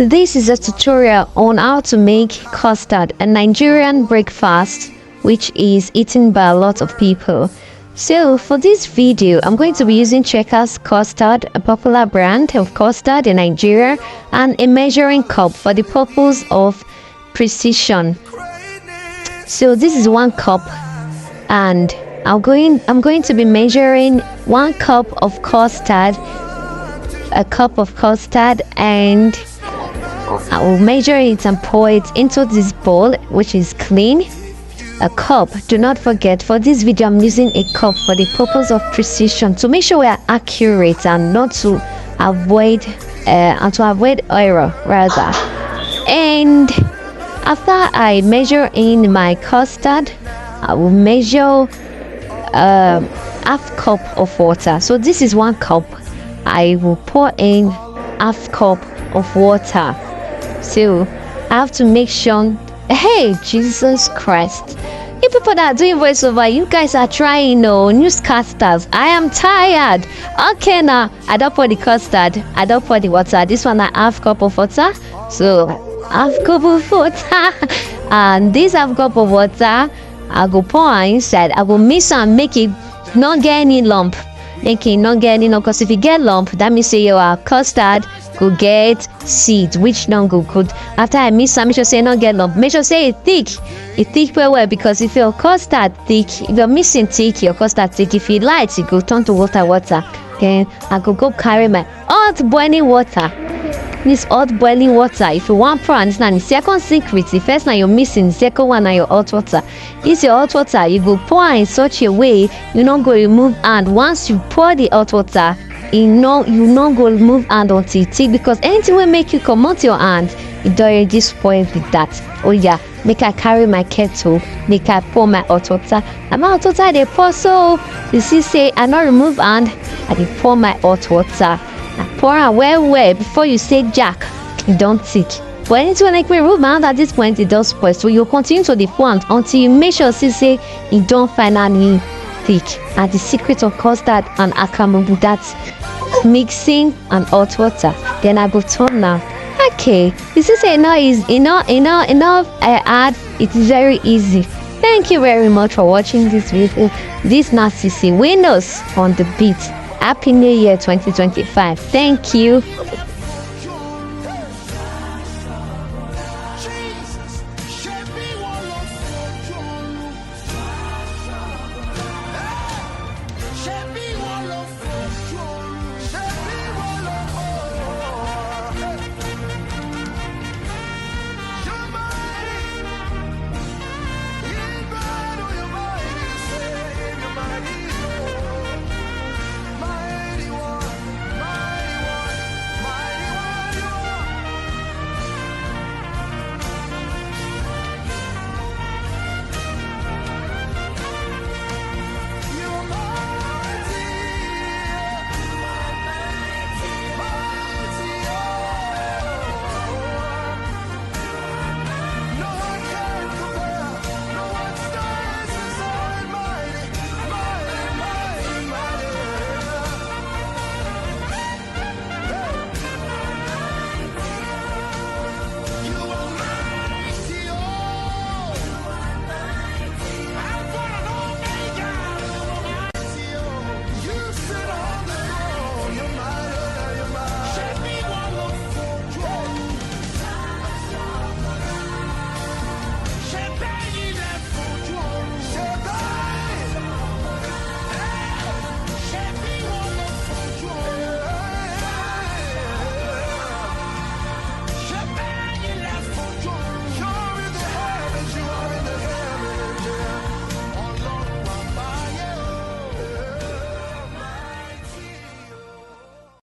This is a tutorial on how to make custard, a Nigerian breakfast which is eaten by a lot of people. So for this video, I'm going to be using Checkers Custard, a popular brand of custard in Nigeria, and a measuring cup for the purpose of precision. So this is 1 cup, and I'm going to be measuring 1 cup of custard, a cup of custard, and I will measure it and pour it into this bowl which is clean. A cup. Do not forget, for this video I'm using a cup for the purpose of precision, to make sure we are accurate and not to avoid error rather. And after I measure in my custard, I will measure half cup of water. So this is 1 cup. I will pour in half cup of water. So I have to make sure. Hey, Jesus Christ. You people that are doing voiceover, you guys are trying newscasters. I am tired. Okay, now I don't pour the custard, I don't pour the water. This one I half cup of water. So half cup of water. And this half cup of water, I go pour inside. I will mix and make it not get any lump. Make it not get any lump, because if you get lump, that means say your custard go get seed, which not go good. After I mix and make sure say not get lump, make sure say it thick well, because if your custard thick, if you're missing thick, your custard thick, if it light, it go turn to water. Then I go carry my hot boiling water. This hot boiling water, if you want pour, this na the second secret. The first now you're missing, the second one now your hot water. This your hot water, you go pour in such a way you not go remove hand. Once you pour the hot water, you not go remove hand until it thick, because anything will make you come out your hand, it already spoil with that. Oh yeah, make I carry my kettle, make I pour my hot water. And my hot water they pour, so you see say I not remove hand, I dey pour my hot water. I pour am well before you say jack, it don't thick. But anything will make me remove my hand at this point, it does spoil. So you continue to the point until you make sure say it don't finally thick. And the secret of custard and akamu, that's mixing and hot water. Then I go turn now. Okay, this is enough. I add. It's very easy. Thank you very much for watching this video. This Narcissi Windows on the beat. Happy New Year 2025. Thank you.